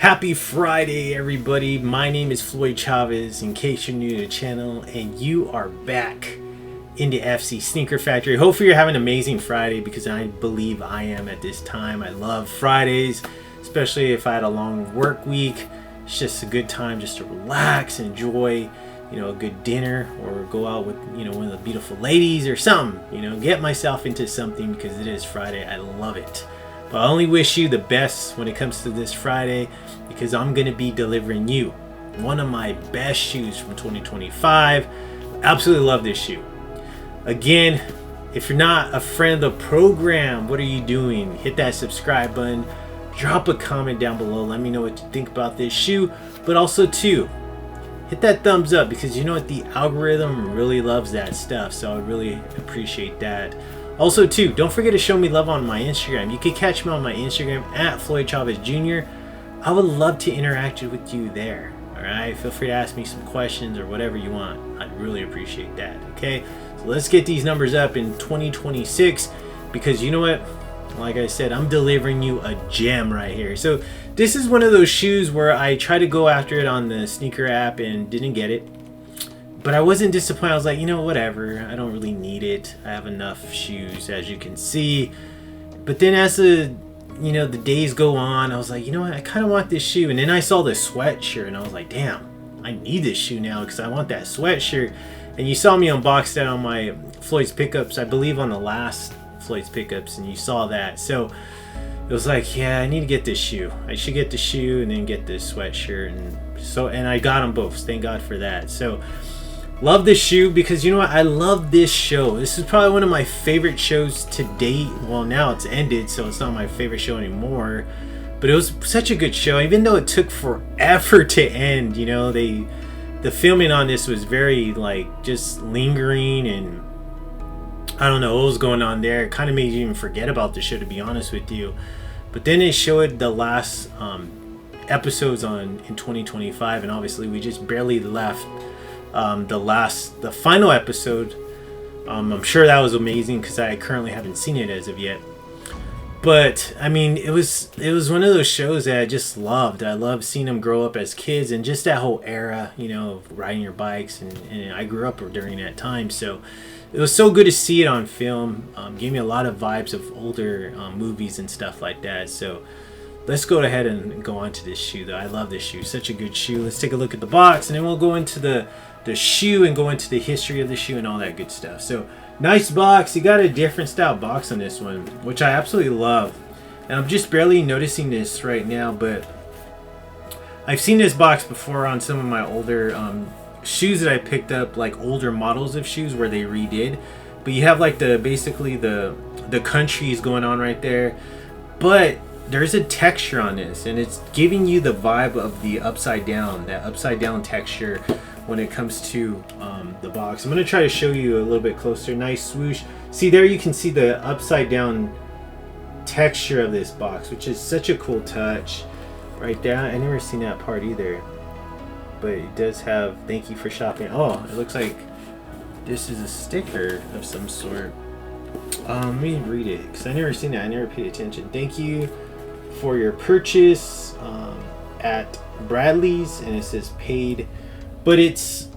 Happy Friday, everybody. My name is Floyd Chavez, in case you're new to the channel, and you are back in the FC Sneaker Factory. Hopefully you're having an amazing Friday, because I believe I am at this time. I love Fridays, especially if I had a long work week. It's just a good time just to relax, enjoy, a good dinner, or go out with, one of the beautiful ladies or something, get myself into something, because it is Friday. I love it. But I only wish you the best when it comes to this Friday, because I'm going to be delivering you one of my best shoes from 2025. Absolutely love this shoe. Again, if you're not a friend of the program, what are you doing? Hit that subscribe button. Drop a comment down below. Let me know what you think about this shoe. But also, too, hit that thumbs up, because you know what? The algorithm really loves that stuff. So I really appreciate that. Also, too, don't forget to show me love on my Instagram. You can catch me on my Instagram at Floyd Chavez Jr. I would love to interact with you there. Alright? Feel free to ask me some questions or whatever you want. I'd really appreciate that. Okay? So let's get these numbers up in 2026, because you know what? Like I said, I'm delivering you a gem right here. So this is one of those shoes where I tried to go after it on the sneaker app and didn't get it. But I wasn't disappointed. I was like, whatever. I don't really need it. I have enough shoes, as you can see. But then as the days go on, I was like, I kind of want this shoe. And then I saw the sweatshirt, and I was like, damn, I need this shoe now, because I want that sweatshirt. And you saw me unbox that on my Floyd's Pickups, I believe on the last Floyd's Pickups, and you saw that. So it was like, yeah, I need to get this shoe. I should get the shoe and then get this sweatshirt. And I got them both. Thank God for that. So love this shoe, because I love this show. This is probably one of my favorite shows to date. Well, now it's ended, so it's not my favorite show anymore. But it was such a good show, even though it took forever to end. The filming on this was very just lingering, and I don't know what was going on there. It kind of made you even forget about the show, to be honest with you. But then it showed the last episodes in 2025, and obviously we just barely left the final episode. I'm sure that was amazing, because I currently haven't seen it as of yet. But I mean, it was one of those shows that I just loved. I loved seeing them grow up as kids, and just that whole era, of riding your bikes, and I grew up during that time. So it was so good to see it on film. Gave me a lot of vibes of older movies and stuff like that. So let's go ahead and go on to this shoe, though. I love this shoe. Such a good shoe. Let's take a look at the box, and then we'll go into the shoe and go into the history of the shoe and all that good stuff. So nice box. You got a different style box on this one, which I absolutely love. And I'm just barely noticing this right now, but I've seen this box before on some of my older shoes that I picked up, like older models of shoes where they redid. But you have basically the countries going on right there. But there's a texture on this, and it's giving you the vibe of the upside down, that upside down texture when it comes to the box. I'm going to try to show you a little bit closer. Nice swoosh. See there, you can see the upside down texture of this box, which is such a cool touch right there. I never seen that part either, but it does have thank you for shopping. Oh, it looks like this is a sticker of some sort. Let me read it, because I never seen that. I never paid attention. Thank you for your purchase at Bradley's, and it says paid, but it's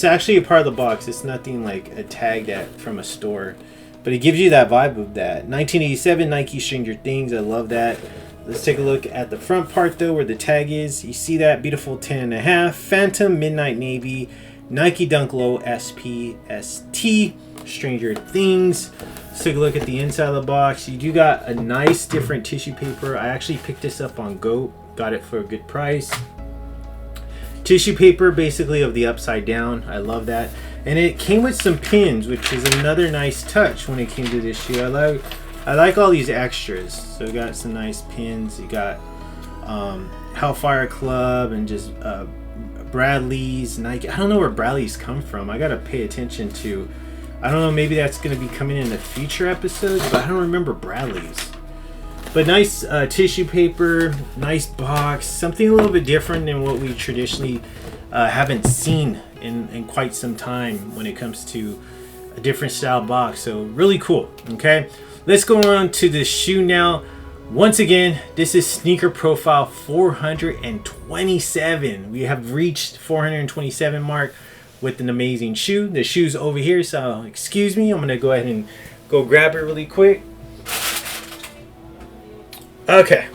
actually a part of the box. It's nothing like a tag from a store, but it gives you that vibe of that 1987 Nike Stranger Things. I love that. Let's take a look at the front part, though, where the tag is. You see that beautiful 10.5 Phantom Midnight Navy Nike Dunk Low SPST Stranger Things. Let's take a look at the inside of the box. You do got a nice different tissue paper. I actually picked this up on GOAT. Got it for a good price. Tissue paper, basically, of the upside down. I love that. And it came with some pins, which is another nice touch when it came to this shoe. I like all these extras. So you got some nice pins. You got Hellfire Club and just Bradley's, Nike. I don't know where Bradley's come from. I gotta pay attention to. I don't know, maybe that's going to be coming in the future episodes, but I don't remember Bradley's. But nice tissue paper, nice box, something a little bit different than what we traditionally haven't seen in quite some time when it comes to a different style box. So really cool. Okay, let's go on to the shoe now. Once again, this is sneaker profile 427. We have reached 427 mark with an amazing shoe. The shoe's over here, so excuse me. I'm gonna go ahead and go grab it really quick. Okay,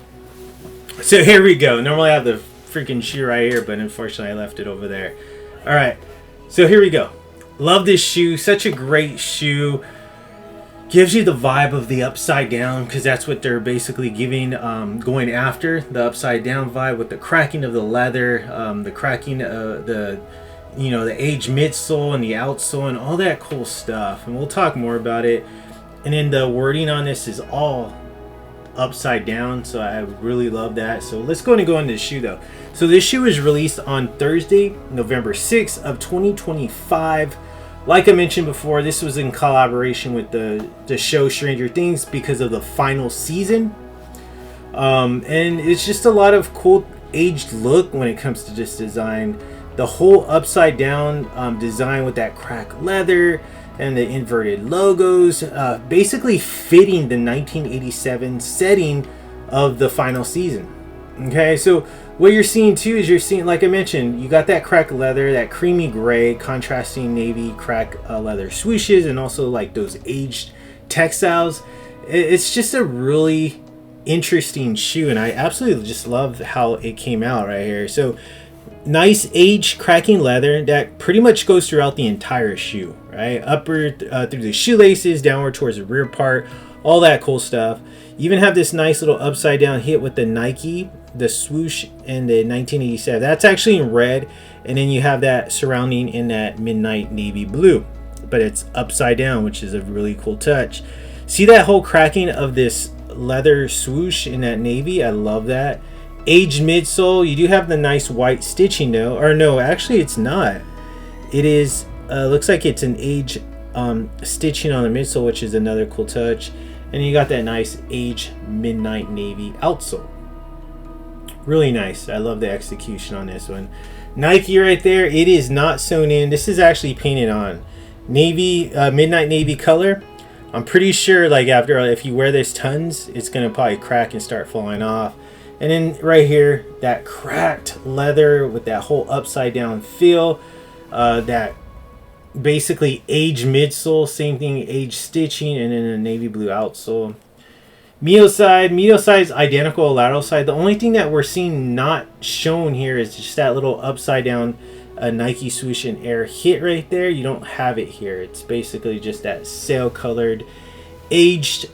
so here we go. Normally I have the freaking shoe right here, but unfortunately I left it over there. All right, so here we go. Love this shoe. Such a great shoe. Gives you the vibe of the upside down, because that's what they're basically giving, going after the upside down vibe with the cracking of the leather, the cracking the aged midsole and the outsole and all that cool stuff. And we'll talk more about it. And then the wording on this is all upside down, so I really love that. So let's go into this shoe though. So this shoe is released on Thursday, November 6th of 2025. Like I mentioned before, this was in collaboration with the show Stranger Things because of the final season. And it's just a lot of cool aged look when it comes to this design. The whole upside down design with that cracked leather and the inverted logos, basically fitting the 1987 setting of the final season. Okay, so what you're seeing too is like I mentioned, you got that cracked leather, that creamy gray contrasting navy crack leather swooshes, and also like those aged textiles. It's just a really interesting shoe, and I absolutely just love how it came out right here. So nice aged cracking leather that pretty much goes throughout the entire shoe, right? Upward through the shoelaces, downward towards the rear part, all that cool stuff. You even have this nice little upside down hit with the Nike, the swoosh, and the 1987. That's actually in red, and then you have that surrounding in that midnight navy blue, but it's upside down, which is a really cool touch. See that whole cracking of this leather swoosh in that navy? I love that. Aged midsole. You do have the nice white stitching though, or no, actually it's not. It is looks like it's an aged stitching on the midsole, which is another cool touch. And you got that nice aged midnight navy outsole. Really nice. I love the execution on this one. Nike right there. It is not sewn in. This is actually painted on. Navy, midnight navy color. I'm pretty sure like after, if you wear this tons, it's going to probably crack and start falling off. And then right here, that cracked leather with that whole upside down feel. That basically aged midsole, same thing, aged stitching, and then a navy blue outsole. Medial side is identical lateral side. The only thing that we're seeing not shown here is just that little upside down Nike swoosh and air hit right there. You don't have it here. It's basically just that sail colored aged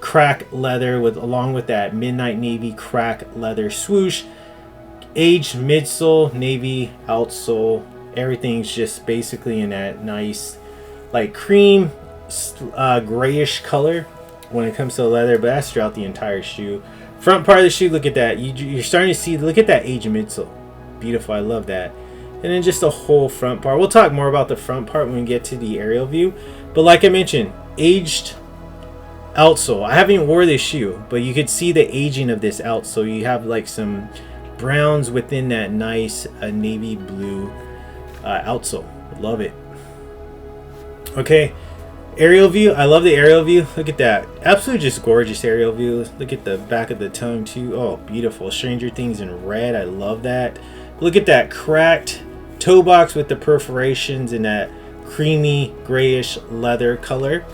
crack leather with along with that midnight navy crack leather swoosh, aged midsole, navy outsole. Everything's just basically in that nice like cream grayish color when it comes to the leather, but that's throughout the entire shoe. Front part of the shoe, look at that. You're starting to see, look at that aged midsole. Beautiful. I love that. And then just the whole front part. We'll talk more about the front part when we get to the aerial view, but like I mentioned, aged outsole. I haven't even wore this shoe, but you could see the aging of this outsole. You have like some browns within that nice navy blue outsole. Love it. Okay, aerial view. I love the aerial view. Look at that. Absolutely just gorgeous aerial view. Look at the back of the tongue too. Oh, beautiful. Stranger Things in red. I love that. Look at that cracked toe box with the perforations in that creamy grayish leather color.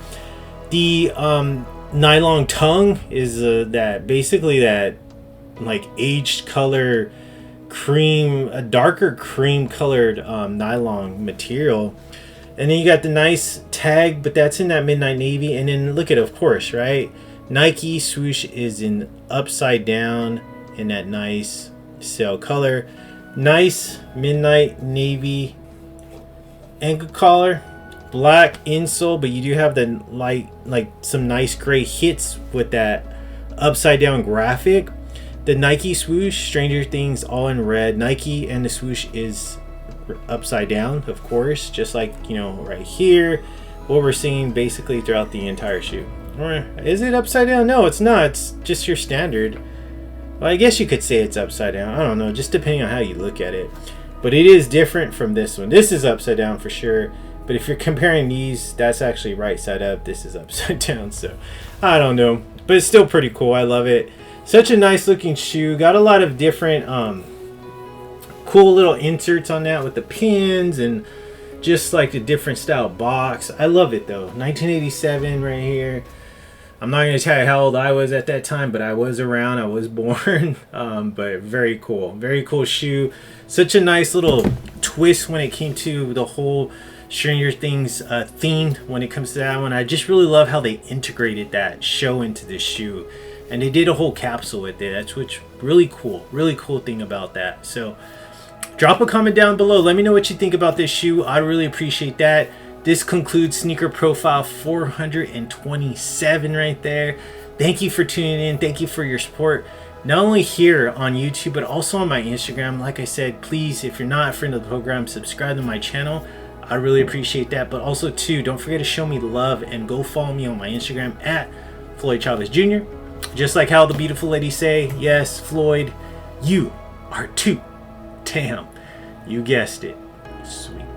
The nylon tongue is that basically that like aged color cream, a darker cream colored nylon material. And then you got the nice tag, but that's in that midnight navy. And then look at, of course, right, Nike swoosh is in upside down in that nice sail color. Nice midnight navy ankle collar, black insole, but you do have the light, like some nice gray hits with that upside down graphic. The Nike swoosh, Stranger Things, all in red. Nike and the swoosh is upside down, of course, just like, you know, right here, what we're seeing basically throughout the entire shoe. Or is it upside down? No, it's not. It's just your standard. Well, I guess you could say it's upside down. I don't know, just depending on how you look at it. But it is different from this one. This is upside down for sure. But if you're comparing these, that's actually right side up. This is upside down. So I don't know. But it's still pretty cool. I love it. Such a nice looking shoe. Got a lot of different cool little inserts on that with the pins and just like the different style box. I love it though. 1987 right here. I'm not going to tell you how old I was at that time, but I was around. I was born. But very cool. Very cool shoe. Such a nice little twist when it came to the whole Stranger Things theme when it comes to that one. I just really love how they integrated that show into the shoe. And they did a whole capsule with it. That's what's really cool. Really cool thing about that. So drop a comment down below. Let me know what you think about this shoe. I really appreciate that. This concludes Sneaker Profile 427 right there. Thank you for tuning in. Thank you for your support. Not only here on YouTube, but also on my Instagram. Like I said, please, if you're not a friend of the program, subscribe to my channel. I really appreciate that. But also, too, don't forget to show me love and go follow me on my Instagram at Floyd Chavez Jr. Just like how the beautiful ladies say, yes, Floyd, you are too damn. You guessed it. Sweet.